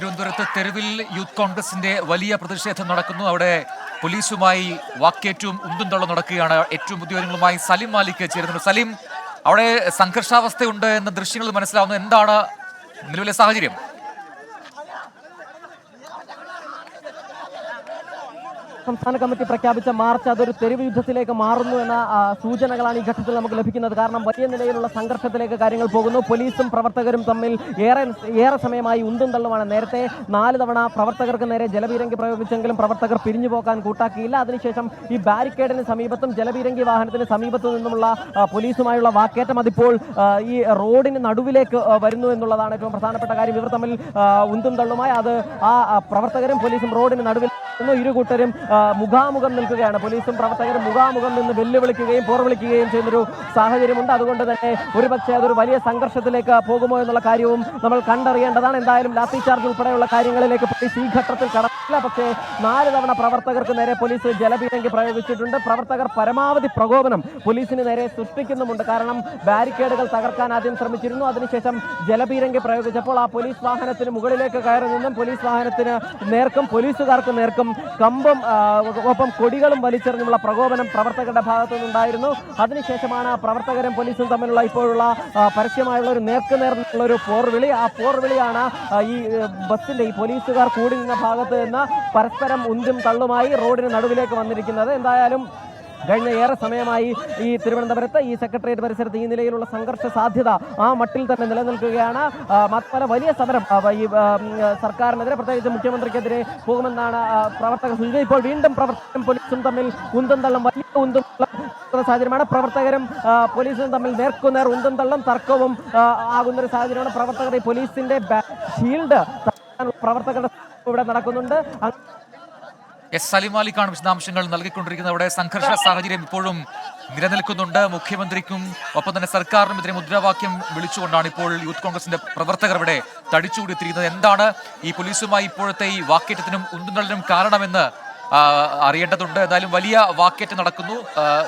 തിരുവനന്തപുരത്ത് തെരുവിൽ യൂത്ത് കോൺഗ്രസിന്റെ വലിയ പ്രതിഷേധം നടക്കുന്നു. അവിടെ പോലീസുമായി വാക്കേറ്റവും ഉന്തും തള്ളും നടക്കുകയാണ്. ഏറ്റവും പുതിയ വിവരങ്ങളുമായി സലിം മാലിക് ചേരുന്നുണ്ട്. സലിം, അവിടെ സംഘർഷാവസ്ഥയുണ്ട് എന്ന ദൃശ്യങ്ങൾ മനസ്സിലാവുന്നു. എന്താണ് നിലവിലെ സാഹചര്യം? സംസ്ഥാന കമ്മിറ്റി പ്രഖ്യാപിച്ച മാർച്ച് അതൊരു തെരുവ് യുദ്ധത്തിലേക്ക് മാറുന്നു എന്ന സൂചനകളാണ് ഈ ഘട്ടത്തിൽ നമുക്ക് ലഭിക്കുന്നത്. കാരണം വലിയ നിലയിലുള്ള സംഘർഷത്തിലേക്ക് കാര്യങ്ങൾ പോകുന്നു. പോലീസും പ്രവർത്തകരും തമ്മിൽ ഏറെ സമയമായി ഉന്തും തള്ളുമാണ്. നേരത്തെ 4 തവണ പ്രവർത്തകർക്ക് നേരെ ജലപീരങ്കി പ്രയോഗിച്ചെങ്കിലും പ്രവർത്തകർ പിരിഞ്ഞു പോകാൻ കൂട്ടാക്കിയില്ല. അതിനുശേഷം ഈ ബാരിക്കേഡിന് സമീപത്തും ജലപീരങ്കി വാഹനത്തിന് സമീപത്തു നിന്നുമുള്ള പോലീസുമായുള്ള വാക്കേറ്റം അതിപ്പോൾ ഈ റോഡിന് നടുവിലേക്ക് വരുന്നു എന്നുള്ളതാണ് ഏറ്റവും പ്രധാനപ്പെട്ട കാര്യം. ഇവർ തമ്മിൽ ഉന്തും തള്ളുമായി അത് പ്രവർത്തകരും പോലീസും റോഡിന് നടുവിൽ ഇരു കൂട്ടരും മുഖാമുഖം നിൽക്കുകയാണ്. പോലീസും പ്രവർത്തകരും മുഖാമുഖം നിന്ന് വെല്ലുവിളിക്കുകയും പോർവിളിക്കുകയും ചെയ്യുന്നൊരു സാഹചര്യമുണ്ട്. അതുകൊണ്ട് തന്നെ ഒരുപക്ഷെ അതൊരു വലിയ സംഘർഷത്തിലേക്ക് പോകുമോ എന്നുള്ള കാര്യവും നമ്മൾ കണ്ടറിയേണ്ടതാണ്. എന്തായാലും ലാത്തി ചാർജ് ഉൾപ്പെടെയുള്ള കാര്യങ്ങളിലേക്ക് പോലീസ് ഈ ഘട്ടത്തിൽ കടന്നില്ല. പക്ഷേ 4 തവണ പ്രവർത്തകർക്ക് നേരെ പോലീസ് ജലപീരങ്കി പ്രയോഗിച്ചിട്ടുണ്ട്. പ്രവർത്തകർ പരമാവധി പ്രകോപനം പോലീസിന് നേരെ സൃഷ്ടിക്കുന്നുമുണ്ട്. കാരണം ബാരിക്കേഡുകൾ തകർക്കാൻ ആദ്യം ശ്രമിച്ചിരുന്നു. അതിനുശേഷം ജലപീരങ്കി പ്രയോഗിച്ചപ്പോൾ ആ പോലീസ് വാഹനത്തിന് മുകളിലേക്ക് കയറി നിന്നും പോലീസ് വാഹനത്തിന് നേർക്കും പോലീസുകാർക്ക് നേർക്കും കമ്പും ഒപ്പം കൊടികളും വലിച്ചെറിഞ്ഞുള്ള പ്രകോപനം പ്രവർത്തകരുടെ ഭാഗത്തു നിന്നുണ്ടായിരുന്നു. അതിനുശേഷമാണ് പ്രവർത്തകരും പോലീസും തമ്മിലുള്ള ഇപ്പോഴുള്ള പരസ്യമായുള്ള ഒരു നേർക്കുനേർന്നുള്ള ഒരു പോർവിളി. ആ പോർവിളിയാണ് ഈ ബസ്സിന്റെ ഈ പോലീസുകാർ കൂടി നിന്ന ഭാഗത്ത് നിന്ന് പരസ്പരം ഉന്തും തള്ളുമായി റോഡിന് നടുവിലേക്ക് വന്നിരിക്കുന്നത്. എന്തായാലും കഴിഞ്ഞ ഏറെ സമയമായി ഈ തിരുവനന്തപുരത്ത് ഈ സെക്രട്ടേറിയറ്റ് പരിസരത്ത് ഈ നിലയിലുള്ള സംഘർഷ സാധ്യത ആ മട്ടിൽ തന്നെ നിലനിൽക്കുകയാണ്. മാത്രമല്ല വലിയ സമരം ഈ സർക്കാരിനെതിരെ പ്രത്യേകിച്ച് മുഖ്യമന്ത്രിക്കെതിരെ പോകുമെന്നാണ് പ്രവർത്തകർ സൂചിപ്പിച്ചത്. ഇപ്പോൾ വീണ്ടും പ്രവർത്തകരും പോലീസും തമ്മിൽ ഉന്തും തള്ളും വലിയ ഉന്തും സാഹചര്യമാണ്. പ്രവർത്തകരും പോലീസും തമ്മിൽ നേർക്കുനേർ ഉന്തും തള്ളും തർക്കവും ആകുന്നൊരു സാഹചര്യമാണ്. പ്രവർത്തകർ ഈ പോലീസിന്റെ ഷീൽഡ് പ്രവർത്തകരുടെ ഇവിടെ നടക്കുന്നുണ്ട്. സലിം മാലിക്കാണ് വിശദാംശങ്ങൾ നൽകിക്കൊണ്ടിരിക്കുന്നത്. അവിടെ സംഘർഷ സാഹചര്യം ഇപ്പോഴും നിലനിൽക്കുന്നുണ്ട്. മുഖ്യമന്ത്രിക്കും ഒപ്പം തന്നെ സർക്കാരിനുമെതിരെ മുദ്രാവാക്യം വിളിച്ചുകൊണ്ടാണ് ഇപ്പോൾ യൂത്ത് കോൺഗ്രസിന്റെ പ്രവർത്തകർ ഇവിടെ തടിച്ചുകൂടിയെത്തിയിരിക്കുന്നത്. എന്താണ് ഈ പോലീസുമായി ഇപ്പോഴത്തെ ഈ വാക്കേറ്റത്തിനും ഉന്തുതള്ളിനും കാരണമെന്ന് അറിയേണ്ടതുണ്ട്. എന്തായാലും വലിയ വാക്കേറ്റം നടക്കുന്നു.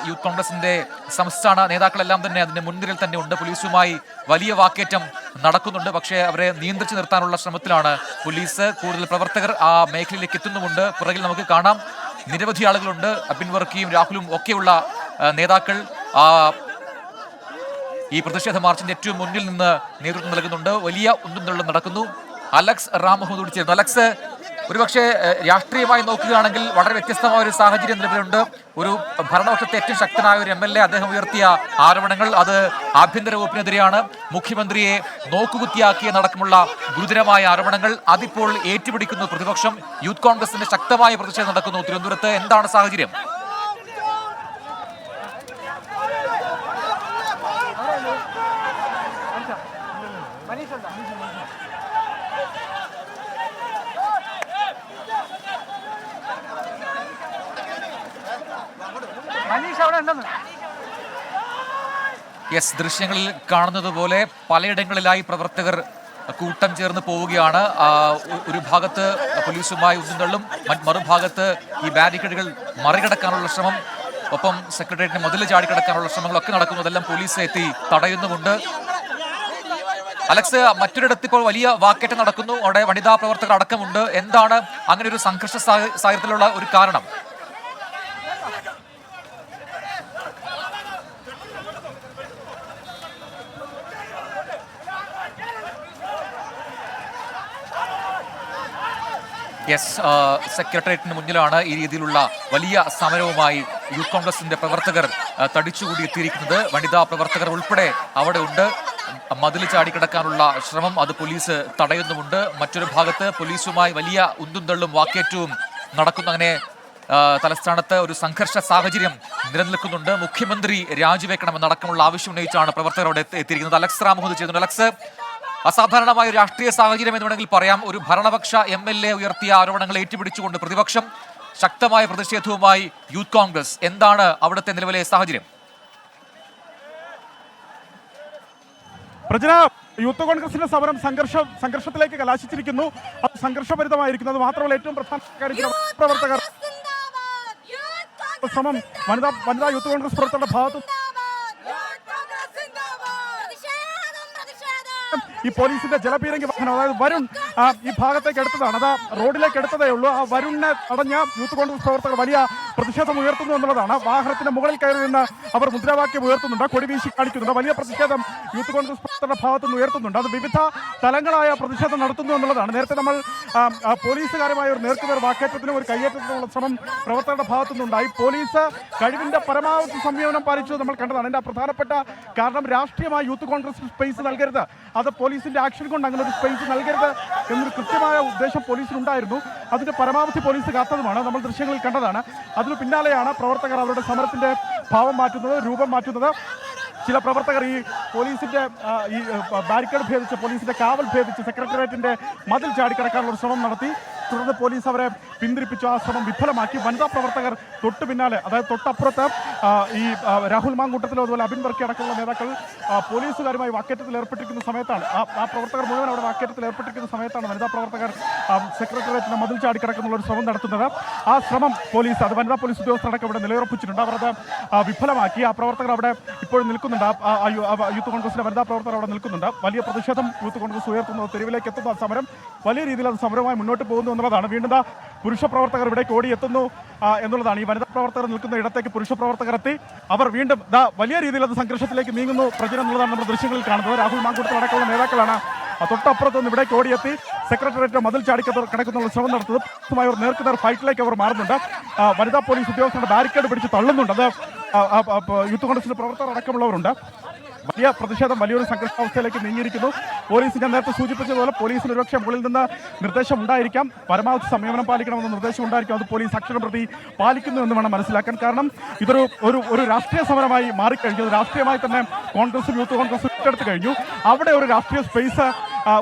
യൂത്ത് കോൺഗ്രസിന്റെ സംസ്ഥാന നേതാക്കളെല്ലാം തന്നെ അതിന്റെ മുൻനിരയിൽ തന്നെ ഉണ്ട്. പോലീസുമായി വലിയ വാക്കേറ്റം നടക്കുന്നുണ്ട്. പക്ഷേ അവരെ നിയന്ത്രിച്ചു നിർത്താനുള്ള ശ്രമത്തിലാണ് പോലീസ്. കൂടുതൽ പ്രവർത്തകർ ആ മേഖലയിലേക്ക് എത്തുന്നുമുണ്ട്. പുറകിൽ നമുക്ക് കാണാം നിരവധി ആളുകളുണ്ട്. അബിൻ വർക്കിയും രാഹുലും ഒക്കെയുള്ള നേതാക്കൾ ഈ പ്രതിഷേധ മാർച്ചിന്റെ ഏറ്റവും മുന്നിൽ നിന്ന് നേതൃത്വം നൽകുന്നുണ്ട്. വലിയ ഉന്തും തള്ളും നടക്കുന്നു. അലക്സ് റാം മുഹമ്മദ് ചേർന്നു. അലക്സ്, ഒരുപക്ഷെ രാഷ്ട്രീയമായി നോക്കുകയാണെങ്കിൽ വളരെ വ്യത്യസ്തമായ ഒരു സാഹചര്യം നിലവിലുണ്ട്. ഒരു ഭരണപക്ഷത്തെ ഏറ്റവും ശക്തനായ ഒരു MLA അദ്ദേഹം ഉയർത്തിയ ആരോപണങ്ങൾ അത് ആഭ്യന്തര വകുപ്പിനെതിരെയാണ്. മുഖ്യമന്ത്രിയെ നോക്കുകുത്തിയാക്കിയതടക്കമുള്ള ഗുരുതരമായ ആരോപണങ്ങൾ അതിപ്പോൾ ഏറ്റുപിടിക്കുന്നു പ്രതിപക്ഷം. യൂത്ത് കോൺഗ്രസിന്റെ ശക്തമായ പ്രതിഷേധം നടക്കുന്നു തിരുവനന്തപുരത്ത്. എന്താണ് സാഹചര്യം? ദൃശ്യങ്ങളിൽ കാണുന്നത് പോലെ പലയിടങ്ങളിലായി പ്രവർത്തകർ കൂട്ടം ചേർന്ന് പോവുകയാണ്. ഒരു ഭാഗത്ത് പോലീസുമായി ഉന്തും മറുഭാഗത്ത് ഈ ബാരിക്കേഡുകൾ മറികടക്കാനുള്ള ശ്രമം, ഒപ്പം സെക്രട്ടേറിയറ്റിന് മതിൽ ചാടിക്കടക്കാനുള്ള ശ്രമങ്ങളൊക്കെ നടക്കുന്നു. അതെല്ലാം പോലീസ് എത്തി തടയുന്നുമുണ്ട്. അലക്സ്, മറ്റൊരിടത്ത് ഇപ്പോൾ വലിയ വാക്കേറ്റം നടക്കുന്നു. അവിടെ വനിതാ പ്രവർത്തകർ അടക്കമുണ്ട്. എന്താണ് അങ്ങനെ ഒരു സംഘർഷ സാഹചര്യത്തിലുള്ള ഒരു കാരണം? സെക്രട്ടേറിയറ്റിന് മുന്നിലാണ് ഈ രീതിയിലുള്ള വലിയ സമരവുമായി യൂത്ത് കോൺഗ്രസിന്റെ പ്രവർത്തകർ തടിച്ചുകൂടി എത്തിയിരിക്കുന്നത്. വനിതാ പ്രവർത്തകർ ഉൾപ്പെടെ അവിടെ ഉണ്ട്. മതിൽ ചാടിക്കിടക്കാനുള്ള ശ്രമം അത് പോലീസ് തടയുന്നുമുണ്ട്. മറ്റൊരു ഭാഗത്ത് പോലീസുമായി വലിയ ഉന്തും തള്ളും വാക്കേറ്റവും നടക്കുന്നു. അങ്ങനെ തലസ്ഥാനത്ത് ഒരു സംഘർഷ സാഹചര്യം നിലനിൽക്കുന്നുണ്ട്. മുഖ്യമന്ത്രി രാജിവെക്കണമെന്നടക്കമുള്ള ആവശ്യം ഉന്നയിച്ചാണ് പ്രവർത്തകർ അവിടെ എത്തിയിരിക്കുന്നത്. അലക്സ് റാം മുഹമ്മദ് ചെയ്യുന്നുണ്ട്. അലക്സ്, അസാധാരണമായ ഒരു രാഷ്ട്രീയ സാഹചര്യം എന്ന് വേണമെങ്കിൽ പറയാം. ഒരു ഭരണപക്ഷ MLA ഉയർത്തിയ ആരോപണങ്ങൾ ഏറ്റുപിടിച്ചുകൊണ്ട് പ്രതിപക്ഷം ശക്തമായ പ്രതിഷേധവുമായി യൂത്ത് കോൺഗ്രസ്. എന്താണ് അവിടുത്തെ നിലവിലെ സാഹചര്യം? പ്രജന, യൂത്ത് കോൺഗ്രസിന്റെ സമരം സംഘർഷത്തിലേക്ക് കലാശിച്ചിരിക്കുന്നു. അത് സംഘർഷഭരിതമായിരിക്കുന്നത് മാത്രമല്ല ഏറ്റവും പ്രധാന പ്രവർത്തകർ ശ്രമം വനിതാ യൂത്ത് കോൺഗ്രസ് പ്രവർത്തകരുടെ ഭാഗത്തു ഈ പോലീസിന്റെ ജലപീരങ്കി വാഹനം, അതായത് വരുൺ ഈ ഭാഗത്തേക്ക് എടുത്തതാണ്. അത് റോഡിലേക്ക് എടുത്തതേ ഉള്ളൂ. ആ വരുണിനെ തടഞ്ഞ യൂത്ത് കോൺഗ്രസ് പ്രവർത്തകർ വലിയ പ്രതിഷേധം ഉയർത്തുന്നു എന്നുള്ളതാണ്. വാഹനത്തിന്റെ മുകളിൽ കയറി നിന്ന് അവർ മുദ്രാവാക്യം ഉയർത്തുന്നുണ്ട്, കൊടി വീശി കാണിക്കുന്നുണ്ട്. വലിയ പ്രതിഷേധം യൂത്ത് കോൺഗ്രസ് പ്രവർത്തകരുടെ ഭാഗത്തു നിന്ന് ഉയർത്തുന്നുണ്ട്. അത് വിവിധ തലങ്ങളായ പ്രതിഷേധം നടത്തുന്നു എന്നുള്ളതാണ്. നേരത്തെ നമ്മൾ പോലീസുകാരുമായ ഒരു നേർക്കുനേർ വാക്കേറ്റത്തിനും ഒരു കയ്യേറ്റത്തിനുള്ള ശ്രമം പ്രവർത്തകരുടെ ഭാഗത്തുനിന്നുണ്ടായി. പോലീസ് കഴിവിന്റെ പരമാവധി സംയമനം പാലിച്ചു നമ്മൾ കണ്ടതാണ്. എൻ്റെ പ്രധാനപ്പെട്ട കാരണം രാഷ്ട്രീയമായി യൂത്ത് കോൺഗ്രസ് സ്പേസ് നൽകരുത്, അത് പോലീസിന്റെ ആക്ഷൻ കൊണ്ട് അങ്ങനെ ഒരു സ്പേസ് നൽകരുത് എന്നൊരു കൃത്യമായ ഉദ്ദേശം പോലീസിനുണ്ടായിരുന്നു. അതിന്റെ പരമാവധി പോലീസ് കാത്തതുമാണ്, നമ്മൾ ദൃശ്യങ്ങളിൽ കണ്ടതാണ്. അതിനു പിന്നാലെയാണ് പ്രവർത്തകർ അവരുടെ സമരത്തിന്റെ ഭാവം മാറ്റുന്നത്, രൂപം മാറ്റുന്നത്. ചില പ്രവർത്തകർ ഈ പോലീസിന്റെ ഈ ബാരിക്കേഡ് ഭേദിച്ച്, പോലീസിന്റെ കാവൽ ഭേദിച്ച് സെക്രട്ടേറിയറ്റിന്റെ മതിൽ ചാടിക്കടക്കാനുള്ള ശ്രമം നടത്തി. തുടർന്ന് പോലീസ് അവരെ പിന്തിരിപ്പിച്ചു. ആ ശ്രമം വിഫലമാക്കി. വനിതാ പ്രവർത്തകർ തൊട്ട് പിന്നാലെ, അതായത് തൊട്ടപ്പുറത്ത് ഈ രാഹുൽ മാങ്കൂട്ടത്തിലോ അതുപോലെ അബിൻ വർക്കി അടക്കമുള്ള നേതാക്കൾ പോലീസുകാരുമായി വാക്കേറ്റത്തിൽ ഏർപ്പെട്ടിരിക്കുന്ന സമയത്താണ്, ആ പ്രവർത്തകർ മുഴുവൻ അവിടെ വാക്കേറ്റത്തിൽ ഏർപ്പെട്ടിരിക്കുന്ന സമയത്താണ് വനിതാ പ്രവർത്തകർ സെക്രട്ടേറിയറ്റിന്റെ മതിൽ ചാടിക്കടക്കുന്നുള്ള ഒരു ശ്രമം നടത്തുന്നത്. ആ ശ്രമം പോലീസ്, അത് വനിതാ പോലീസ് ഉദ്യോഗസ്ഥരടക്കം ഇവിടെ നിലയുറപ്പിച്ചിട്ടുണ്ട്. അവർ അത് വിഫലമാക്കി. ആ പ്രവർത്തകർ അവിടെ ഇപ്പോഴും നിൽക്കുന്നുണ്ട്. യൂത്ത് കോൺഗ്രസിന്റെ വനിതാ പ്രവർത്തകർ അവിടെ നിൽക്കുന്നുണ്ട്. വലിയ പ്രതിഷേധം യൂത്ത് കോൺഗ്രസ് ഉയർത്തുന്നത്, തെരുവിലേക്ക് എത്തുന്ന സമരം വലിയ രീതിയിൽ അത് സമരമായി മുന്നോട്ട് പോകുന്നു എന്നുള്ളതാണ്. വീണ്ടും പുരുഷ പ്രവർത്തകർ ഇവിടേക്ക് ഓടിയെത്തുന്നു എന്നുള്ളതാണ്. ഈ വനിതാ പ്രവർത്തകർ നിൽക്കുന്ന ഇടത്തേക്ക് പുരുഷ പ്രവർത്തകർ എത്തി. അവർ വീണ്ടും വലിയ രീതിയിൽ അത് സംഘർഷത്തിലേക്ക് നീങ്ങുന്നു പ്രചരണം എന്നുള്ളതാണ് നമ്മൾ ദൃശ്യങ്ങളിൽ കാണുന്നത്. രാഹുൽ മാങ്കൂട്ടത്തിൽ അടക്കമുള്ള നേതാക്കളാണ് തൊട്ടപ്പുറത്തുനിന്ന് ഇവിടേക്ക് ഓടിയെത്തി സെക്രട്ടേറിയറ്റ് മതിൽ കിടക്കുന്ന ശ്രമം നടത്തുന്നത്. അവർ നേർക്കുനേർ ഫൈറ്റിലേക്ക് അവർ മാറുന്നുണ്ട്. വനിതാ പോലീസ് ഉദ്യോഗസ്ഥരുടെ ബാരിക്കേഡ് പിടിച്ച് തള്ളുന്നുണ്ട്. അത് യൂത്ത് കോൺഗ്രസിന്റെ പ്രവർത്തകർ അടക്കമുള്ളവരുണ്ട്. വലിയ പ്രതിഷേധം, വലിയൊരു സംഘർഷാവസ്ഥയിലേക്ക് നീങ്ങിയിരിക്കുന്നു. പോലീസ്, ഞാൻ നേരത്തെ സൂചിപ്പിച്ചതുപോലെ പോലീസിന് ഒരുപക്ഷെ മുകളിൽ നിന്ന് നിർദ്ദേശം ഉണ്ടായിരിക്കാം, പരമാവധി സംയമനം പാലിക്കണമെന്ന നിർദ്ദേശം ഉണ്ടായിരിക്കാം. അത് പോലീസ് അക്ഷരം പ്രതി പാലിക്കുന്നു എന്ന് വേണം മനസ്സിലാക്കാൻ. കാരണം ഇതൊരു ഒരു രാഷ്ട്രീയ സമരമായി മാറിക്കഴിഞ്ഞു. രാഷ്ട്രീയമായി തന്നെ കോൺഗ്രസും യൂത്ത് കോൺഗ്രസും ഏറ്റെടുത്ത് കഴിഞ്ഞു. അവിടെ ഒരു രാഷ്ട്രീയ സ്പേസ്,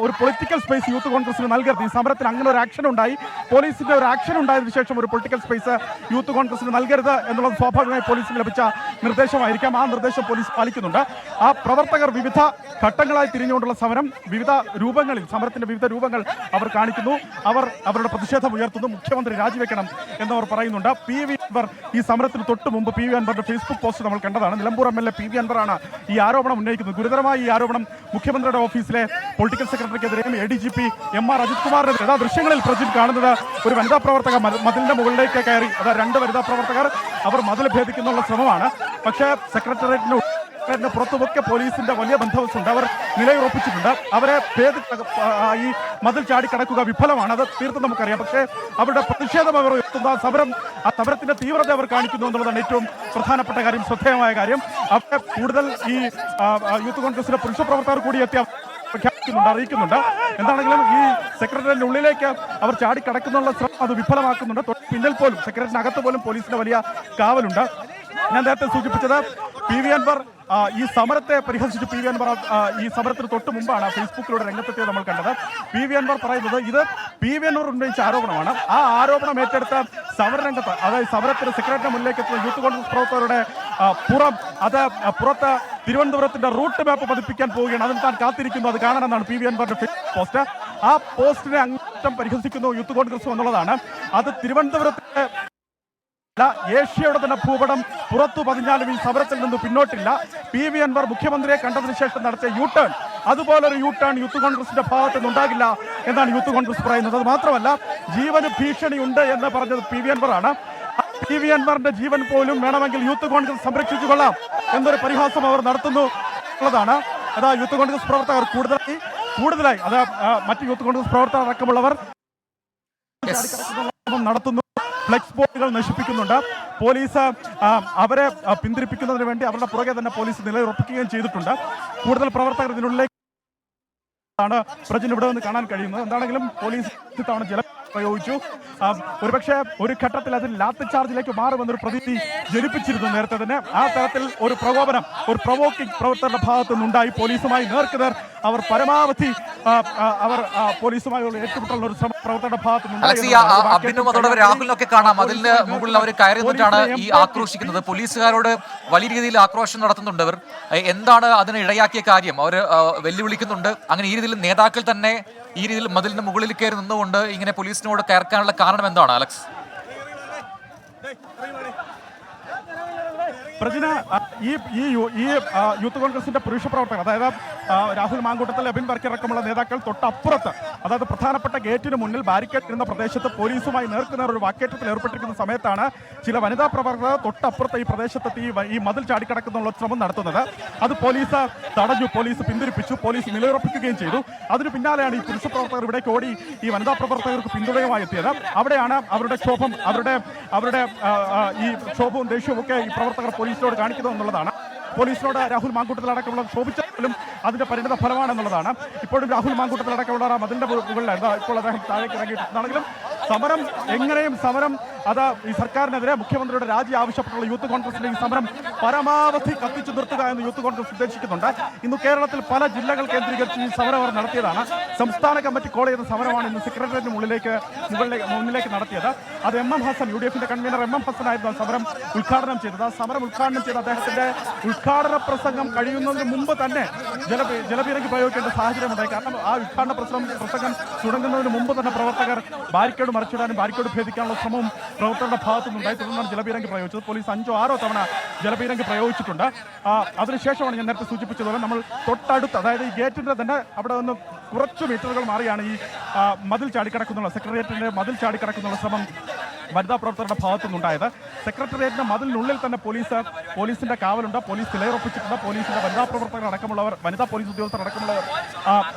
ഒരു പൊളിറ്റിക്കൽ സ്പേസ് യൂത്ത് കോൺഗ്രസിന് നൽകരുത്. ഈ സമരത്തിന് അങ്ങനെ ഒരു ആക്ഷൻ ഉണ്ടായി, പോലീസിന്റെ ഒരു ആക്ഷൻ ഉണ്ടായതിനു ശേഷം ഒരു പൊളിറ്റിക്കൽ സ്പേസ് യൂത്ത് കോൺഗ്രസിന് നൽകരുത് എന്നുള്ളത് സ്വാഭാവികമായി പോലീസിന് ലഭിച്ച നിർദ്ദേശമായിരിക്കാം. ആ നിർദ്ദേശം പോലീസ് പാലിക്കുന്നുണ്ട്. ആ പ്രവർത്തകർ വിവിധ ഘട്ടങ്ങളായി തിരിഞ്ഞുകൊണ്ടുള്ള സമരം, വിവിധ രൂപങ്ങളിൽ, സമരത്തിന്റെ വിവിധ രൂപങ്ങൾ അവർ കാണിക്കുന്നു. അവർ അവരുടെ പ്രതിഷേധം ഉയർത്തുന്നു. മുഖ്യമന്ത്രി രാജിവെക്കണം എന്നവർ പറയുന്നുണ്ട്. PV അൻവർ ഈ സമരത്തിന് തൊട്ട് മുമ്പ് PV അൻവറിന്റെ ഫേസ്ബുക്ക് പോസ്റ്റ് നമ്മൾ കണ്ടതാണ്. നിലമ്പൂർ MLA PV അൻവറാണ് ഈ ആരോപണം ഉന്നയിക്കുന്നത്. ഗുരുതരമായ ഈ ആരോപണം മുഖ്യമന്ത്രിയുടെ ഓഫീസിലെ പൊളിറ്റിക്കൽ സെക്രട്ടറിക്കെതിരെയും ADGP MR അജിത് കുമാറിനെതിരെ ദൃശ്യങ്ങളിൽ പ്രജിത് കാണുന്നത് ഒരു വനിതാ പ്രവർത്തക മതിലിന്റെ മുകളിലേക്ക് കയറി, രണ്ട് വനിതാ പ്രവർത്തകർ അവർ മതിൽ ഭേദിക്കുന്നുള്ള ശ്രമമാണ്. പക്ഷേ സെക്രട്ടേറിയറ്റിന് പുറത്തുമൊക്കെ പോലീസിന്റെ വലിയ ബന്ധവസുണ്ട്. അവർ നിലയുറപ്പിച്ചിട്ടുണ്ട്. അവരെ ഈ മതിൽ ചാടിക്കടക്കുക വിഫലമാണ്. അത് തീർത്തും നമുക്കറിയാം. പക്ഷേ അവരുടെ പ്രതിഷേധം അവർ ഉയർത്തുന്ന ആ സമരത്തിന്റെ തീവ്രത അവർ കാണിക്കുന്നു എന്നുള്ളതാണ് ഏറ്റവും പ്രധാനപ്പെട്ട കാര്യം, ശ്രദ്ധേയമായ കാര്യം. അവിടെ കൂടുതൽ ഈ യൂത്ത് കോൺഗ്രസിന്റെ പുരുഷ പ്രവർത്തകർ കൂടി എത്തി പ്രഖ്യാപിക്കുന്നുണ്ട്, അറിയിക്കുന്നുണ്ട്. എന്താണെങ്കിലും ഈ സെക്രട്ടറിയുടെ ഉള്ളിലേക്ക് അവർ ചാടിക്കടക്കുന്നുള്ള ശ്രമം അത് വിഫലമാക്കുന്നുണ്ട്. പിന്നിൽ പോലും, സെക്രട്ടറിനകത്ത് പോലും പോലീസിന്റെ വലിയ കാവലുണ്ട്. ഞാൻ നേരത്തെ സൂചിപ്പിച്ചത് PV അൻവർ ഈ സമരത്തെ പരിഹസിച്ചു. PV അൻവർ ഈ സമരത്തിന് തൊട്ട് മുമ്പാണ് ഫേസ്ബുക്കിലൂടെ രംഗത്തെത്തിയത് നമ്മൾ കണ്ടത്. PV അൻവർ പറയുന്നത് ഇത് PV അൻവർ ഉന്നയിച്ച ആരോപണമാണ്. ആ ആരോപണം ഏറ്റെടുത്ത സമരരംഗത്ത്, അതായത് സമരത്തിന് സെക്രട്ടറിയുടെ മുന്നിലേക്ക് എത്തുന്ന യൂത്ത് കോൺഗ്രസ് പ്രവർത്തകരുടെ പുറത്ത് തിരുവനന്തപുരത്തിന്റെ റൂട്ട് മാപ്പ് പതിപ്പിക്കാൻ പോവുകയാണ്. അതിന് താൻ കാത്തിരിക്കുന്നു, അത് കാണാനെന്നാണ് PV അൻവറിന്റെ ഫേസ്ബുക്ക് പോസ്റ്റ്. ആ പോസ്റ്റിനെ അങ്ങേറ്റം പരിഹസിക്കുന്നു യൂത്ത് കോൺഗ്രസ് എന്നുള്ളതാണ്. അത് തിരുവനന്തപുരത്തിന്റെ ഏഷ്യയുടെ തന്നെ ഭൂപടം പുറത്തു പതിഞ്ഞാലും ഈ സമരത്തിൽ നിന്ന് പിന്നോട്ടില്ല. PV അൻവർ മുഖ്യമന്ത്രിയെ കണ്ടതിന് ശേഷം നടത്തിയ യൂട്ടേൺ, അതുപോലൊരു യൂട്ടേൺ യൂത്ത് കോൺഗ്രസിന്റെ ഭാഗത്ത് നിന്നുണ്ടാകില്ല എന്നാണ് യൂത്ത് കോൺഗ്രസ് പറയുന്നത്. അത് മാത്രമല്ല, ജീവന് ഭീഷണി ഉണ്ട് എന്ന് പറഞ്ഞത് PV അൻവറാണ്. PV അൻവറിന്റെ ജീവൻ പോലും വേണമെങ്കിൽ യൂത്ത് കോൺഗ്രസ് സംരക്ഷിച്ചു കൊള്ളാം എന്നൊരു പരിഹാസം അവർ നടത്തുന്നു എന്നുള്ളതാണ്. അതാ യൂത്ത് കോൺഗ്രസ് പ്രവർത്തകർ കൂടുതലായി അത് മറ്റ് യൂത്ത് കോൺഗ്രസ് പ്രവർത്തകർ അടക്കമുള്ളവർ നടത്തുന്നു. ഫ്ലെക്സ് ബോർഡുകൾ നശിപ്പിക്കുന്നുണ്ട്. പോലീസ് അവരെ പിന്തിരിപ്പിക്കുന്നതിന് വേണ്ടി അവരുടെ പുറകെ തന്നെ പോലീസ് നിലയുറപ്പിക്കുകയും ചെയ്തിട്ടുണ്ട്. കൂടുതൽ പ്രവർത്തകർ ഇതിനുള്ളിലേക്ക് പ്രജന് ഇവിടെ നിന്ന് കാണാൻ കഴിയുന്നത്. എന്താണെങ്കിലും പോലീസ് തവണ ജലം പ്രയോഗിച്ചു. ഒരുപക്ഷെ ഒരു ഘട്ടത്തിൽ അതിൽ ലാത്തി ചാർജിലേക്ക് മാറുമെന്നൊരു പ്രതീതി ജനിപ്പിച്ചിരുന്നു നേരത്തെ തന്നെ. ആ തരത്തിൽ ഒരു പ്രകോപനം, ഒരു പ്രൊവോക്കിംഗ് പ്രവർത്തകരുടെ ഭാഗത്തു നിന്നുണ്ടായി. പോലീസുമായി നേർക്കുനേർ അവർ പരമാവധി പോലീസുമായുള്ള ഏറ്റുമുട്ടലുള്ള ഒരു ശ്രമം പ്രവർത്തകരുടെ ഭാഗത്തു നിന്നുണ്ടായി. രാഹുലിനൊക്കെ കാണാം, അതിന് മുകളിൽ അവർ കയറി നിന്നിട്ടാണ് ഈ ആക്രോശിക്കുന്നത്. പോലീസുകാരോട് വലിയ രീതിയിൽ ആക്രോശം നടത്തുന്നുണ്ട് അവർ. എന്താണ് അതിന് ഇടയാക്കിയ കാര്യം? അവർ വെല്ലുവിളിക്കുന്നുണ്ട്. അങ്ങനെ ഈ രീതിയിൽ നേതാക്കൾ തന്നെ ഈ രീതിയിൽ മതിലിന് മുകളിൽ കയറി നിന്നുകൊണ്ട് ഇങ്ങനെ പോലീസിനോട് കയർക്കാനുള്ള കാരണം എന്താണ് അലക്സ്? പ്രജന, ഈ യൂത്ത് കോൺഗ്രസിന്റെ പുരുഷ പ്രവർത്തകർ, അതായത് രാഹുൽ മാങ്കൂട്ടത്തിൽ, അബിൻ വർക്കിയടക്കമുള്ള നേതാക്കൾ തൊട്ടപ്പുറത്ത്, അതായത് പ്രധാനപ്പെട്ട ഗേറ്റിന് മുന്നിൽ ബാരിക്കേഡ് ഇരുന്ന പ്രദേശത്ത് പോലീസുമായി നേർക്കുനേർ ഒരു വാക്കേറ്റത്തിൽ ഏർപ്പെട്ടിരിക്കുന്ന സമയത്താണ് ചില വനിതാ പ്രവർത്തകർ തൊട്ടപ്പുറത്ത് ഈ പ്രദേശത്തെത്തി ഈ മതിൽ ചാടിക്കടക്കുന്നുള്ള ശ്രമം നടത്തുന്നത്. അത് പോലീസ് തടഞ്ഞു, പോലീസ് പിന്തിരിപ്പിച്ചു, പോലീസ് നിലയുറപ്പിക്കുകയും ചെയ്തു. അതിനു പിന്നാലെയാണ് ഈ പുരുഷ പ്രവർത്തകർ ഇവിടേക്ക് ഓടി ഈ വനിതാ പ്രവർത്തകർക്ക് പിന്തുണയുമായി എത്തിയത്. അവിടെയാണ് അവരുടെ ക്ഷോഭം, അവരുടെ ഈ ക്ഷോഭവും ദേഷ്യവും ഒക്കെ ഈ പ്രവർത്തകർ പോലീസിനോട് കാണിക്കുന്നത് എന്നുള്ളതാണ്. പോലീസിനോട് രാഹുൽ മാങ്കൂട്ടത്തിലടക്കമുള്ള ക്ഷോഭിച്ചാലും അതിന്റെ പരിണിത ഫലമാണെന്നുള്ളതാണ്. ഇപ്പോഴും രാഹുൽ മാങ്കൂട്ടത്തിലടക്കമുള്ള അതിന്റെ മുകളിലായിരുന്നു. ഇപ്പോൾ അദ്ദേഹം താഴേക്ക് ഇറങ്ങിയിട്ടുണ്ടെങ്കിലും സമരം എങ്ങനെയും അത് ഈ സർക്കാരിനെതിരെ മുഖ്യമന്ത്രിയുടെ രാജി ആവശ്യപ്പെട്ടുള്ള യൂത്ത് കോൺഗ്രസിന്റെ ഈ സമരം പരമാവധി കത്തിച്ചു നിർത്തുക എന്ന് യൂത്ത് കോൺഗ്രസ് ഉദ്ദേശിക്കുന്നുണ്ട്. ഇന്ന് കേരളത്തിൽ പല ജില്ലകൾ കേന്ദ്രീകരിച്ച് ഈ സമരം അവർ നടത്തിയതാണ്. സംസ്ഥാന കമ്മിറ്റി കോൾ ചെയ്ത സമരമാണ് ഇന്ന് സെക്രട്ടേറിയറ്റിന് മുന്നിലേക്ക് നടത്തിയത്. അത് MM Hasan, UDF convener MM Hasan ആയിരുന്നു സമരം ഉദ്ഘാടനം ചെയ്തത്. ആ സമരം ഉദ്ഘാടനം ചെയ്ത അദ്ദേഹത്തിന്റെ ഉദ്ഘാടന പ്രസംഗം കഴിയുന്നതിന് മുമ്പ് തന്നെ ജലപീരങ്കി പ്രയോഗിക്കേണ്ട സാഹചര്യമുണ്ടായി. കാരണം ആ ഉദ്ഘാടന പ്രസംഗം തുടങ്ങുന്നതിന് മുമ്പ് തന്നെ പ്രവർത്തകർ ബാരിക്കേഡ് മറിച്ചിടാനും ബാരിക്കേഡ് ഭേദിക്കാനുള്ള ശ്രമവും പ്രവർത്തകരുടെ ഭാഗത്തുനിന്നുണ്ടായി. തുടർന്നാണ് ജലപീരങ്കി പ്രയോഗിച്ചത്. പോലീസ് 5-6 തവണ ജലപീരങ്കി പ്രയോഗിച്ചിട്ടുണ്ട്. അതിനുശേഷമാണ് ഞാൻ നേരത്തെ സൂചിപ്പിച്ചതുപോലെ നമ്മൾ തൊട്ടടുത്ത്, അതായത് ഈ ഗേറ്റിന്റെ തന്നെ അവിടെ നിന്ന് കുറച്ച് മീറ്ററുകൾ മാറിയാണ് ഈ മതിൽ ചാടിക്കിടക്കുന്നുള്ള, സെക്രട്ടേറിയറ്റിന്റെ മതിൽ ചാടിക്കിടക്കുന്നുള്ള ശ്രമം വനിതാ പ്രവർത്തകരുടെ ഭാഗത്തുനിന്നുണ്ടായത്. സെക്രട്ടേറിയറ്റിന്റെ മതിലിനുള്ളിൽ തന്നെ പോലീസിന്റെ കാവലുണ്ട്, പോലീസ് നിലയുറപ്പിച്ചിട്ടുണ്ട്. പോലീസിന്റെ വനിതാ പ്രവർത്തകർ അടക്കമുള്ളവർ, വനിതാ പോലീസ് ഉദ്യോഗസ്ഥർ അടക്കമുള്ളവർ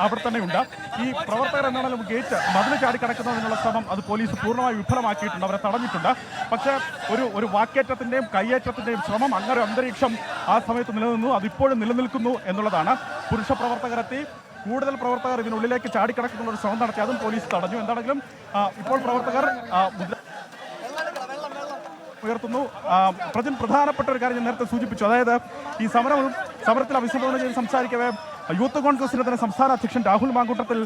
അവിടെ തന്നെയുണ്ട്. ഈ പ്രവർത്തകർ എന്നാലും ഗേറ്റ് മതിൽ ചാടിക്കിടക്കുന്നതിനുള്ള ശ്രമം അത് പോലീസ് പൂർണ്ണമായി വിഫലമാക്കിയിട്ടുണ്ട്, അവരെ തടഞ്ഞിട്ടുണ്ട്. പക്ഷേ ഒരു വാക്കേറ്റത്തിന്റെയും കയ്യേറ്റത്തിന്റെയും ശ്രമം, അങ്ങനെ അന്തരീക്ഷം ആ സമയത്ത് നിലനിന്നു, അതിപ്പോഴും നിലനിൽക്കുന്നു എന്നുള്ളതാണ്. പുരുഷ പ്രവർത്തകരെത്തി, കൂടുതൽ പ്രവർത്തകർ ഇതിനുള്ളിലേക്ക് ചാടിക്കിടക്കുന്ന ഒരു ശ്രമം നടത്തി, അതും പോലീസ് തടഞ്ഞു. എന്താണെങ്കിലും ഇപ്പോൾ പ്രവർത്തകർ ഉയർത്തുന്നു. പ്രധാനപ്പെട്ട ഒരു കാര്യം ഞാൻ നേരത്തെ സൂചിപ്പിച്ചു, അതായത് ഈ സമരത്തിൽ അഭിസംബോധന ചെയ്ത് സംസാരിക്കവേ യൂത്ത് കോൺഗ്രസിന്റെ തന്നെ സംസ്ഥാന അധ്യക്ഷൻ രാഹുൽ മാങ്കൂട്ടത്തിൽ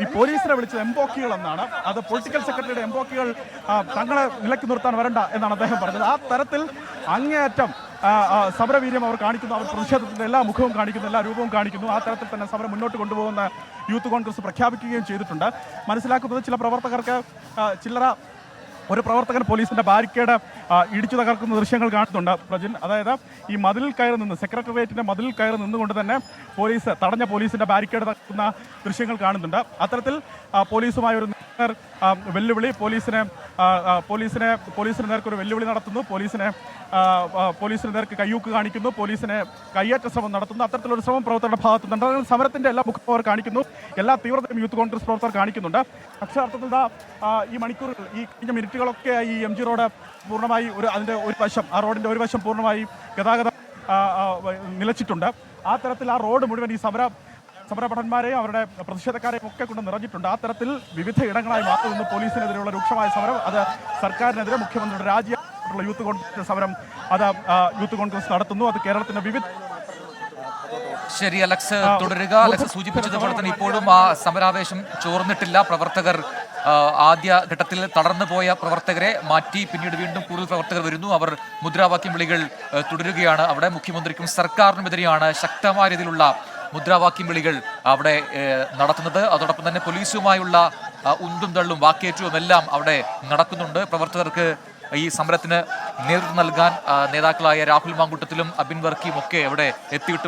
ഈ പോലീസിനെ വിളിച്ചത് എംബോക്കികൾ എന്നാണ്. അത് പൊളിറ്റിക്കൽ സെക്രട്ടറിയുടെ എംബോക്കികൾ തങ്ങളെ നിലയ്ക്ക് നിർത്താൻ വരണ്ട എന്നാണ് അദ്ദേഹം പറഞ്ഞത്. ആ തരത്തിൽ അങ്ങേയറ്റം സമരവീര്യം അവർ കാണിക്കുന്നു, അവർ പ്രതിഷേധത്തിന്റെ എല്ലാ മുഖവും കാണിക്കുന്നു, എല്ലാ രൂപവും കാണിക്കുന്നു. ആ തരത്തിൽ തന്നെ സമരം മുന്നോട്ട് കൊണ്ടുപോകുന്ന യൂത്ത് കോൺഗ്രസ് പ്രഖ്യാപിക്കുകയും ചെയ്തിട്ടുണ്ട്. മനസ്സിലാക്കുന്നത് ചില പ്രവർത്തകർക്ക് ഒരു പ്രവർത്തകൻ പോലീസിന്റെ ബാരിക്കേഡ് ഇടിച്ചു തകർക്കുന്ന ദൃശ്യങ്ങൾ കാണുന്നുണ്ട് പ്രജിൻ. അതായത് ഈ മതിലിൽ കയറി നിന്ന്, സെക്രട്ടേറിയറ്റിന്റെ മതിലിൽ കയറി നിന്നുകൊണ്ട് തന്നെ തടഞ്ഞ പോലീസിന്റെ ബാരിക്കേഡ് തകർക്കുന്ന ദൃശ്യങ്ങൾ കാണുന്നുണ്ട്. അത്തരത്തിൽ പോലീസുമായ ഒരു വെല്ലുവിളി, പോലീസിന് നേർക്കൊരു വെല്ലുവിളി നടത്തുന്നു, പോലീസിന് നേർക്ക് കയ്യൂക്ക് കാണിക്കുന്നു, പോലീസിനെ കയ്യേറ്റ ശ്രമം നടത്തുന്നു. അത്തരത്തിലൊരു ശ്രമം പ്രവർത്തകരുടെ ഭാഗത്തുനിന്നുണ്ട്. സമരത്തിന്റെ എല്ലാ മുഖവും അവർ കാണിക്കുന്നു, എല്ലാ തീവ്രതയും യൂത്ത് കോൺഗ്രസ് പ്രവർത്തകർ കാണിക്കുന്നുണ്ട്. അക്ഷരാർത്ഥത്തിൽ ഈ മണിക്കൂറുകൾ, ഈ കഴിഞ്ഞ മിനിറ്റുകളൊക്കെ ഈ MG റോഡ് പൂർണ്ണമായി അതിന്റെ ഒരു വശം, ആ റോഡിന്റെ ഒരു വശം പൂർണ്ണമായി ഗതാഗതം നിലച്ചിട്ടുണ്ട്. ആ തരത്തിൽ ആ റോഡ് മുഴുവൻ ഈ സമരഭടന്മാരെയും അവരുടെ പ്രതിഷേധക്കാരെയും ഒക്കെ കൊണ്ട് നിറഞ്ഞിട്ടുണ്ട്. ആ തരത്തിൽ വിവിധ ഇടങ്ങളായി മാറുന്ന പോലീസിനെതിരെയുള്ള രൂക്ഷമായ സമരം, അത് സർക്കാരിനെതിരെ മുഖ്യമന്ത്രിയുടെ രാജിയായിട്ടുള്ള യൂത്ത് കോൺഗ്രസ് സമരം അത് യൂത്ത് കോൺഗ്രസ് നടത്തുന്നു. അത് കേരളത്തിന്റെ വിവിധ ശരി, അലക്സ് തുടരുക. അലക്സ് സൂചിപ്പിച്ചതുപോലെ തന്നെ ഇപ്പോഴും ആ സമരാവേശം ചോർന്നിട്ടില്ല. പ്രവർത്തകർ ആദ്യ ഘട്ടത്തിൽ തളർന്നു പോയ പ്രവർത്തകരെ മാറ്റി പിന്നീട് വീണ്ടും കൂടുതൽ പ്രവർത്തകർ വരുന്നു. അവർ മുദ്രാവാക്യം വിളികൾ തുടരുകയാണ്. അവിടെ മുഖ്യമന്ത്രിക്കും സർക്കാരിനുമെതിരെയാണ് ശക്തമായ രീതിയിലുള്ള മുദ്രാവാക്യം വിളികൾ അവിടെ നടത്തുന്നത്. അതോടൊപ്പം തന്നെ പോലീസുമായുള്ള ഉന്തും തള്ളും വാക്കേറ്റവും എല്ലാം അവിടെ നടക്കുന്നുണ്ട്. പ്രവർത്തകർക്ക് ഈ സമരത്തിന് നേതൃത്വം നൽകാൻ നേതാക്കളായ രാഹുൽ മാങ്കൂട്ടത്തിലും അബിൻ വർക്കിയും ഒക്കെ അവിടെ എത്തിയിട്ട്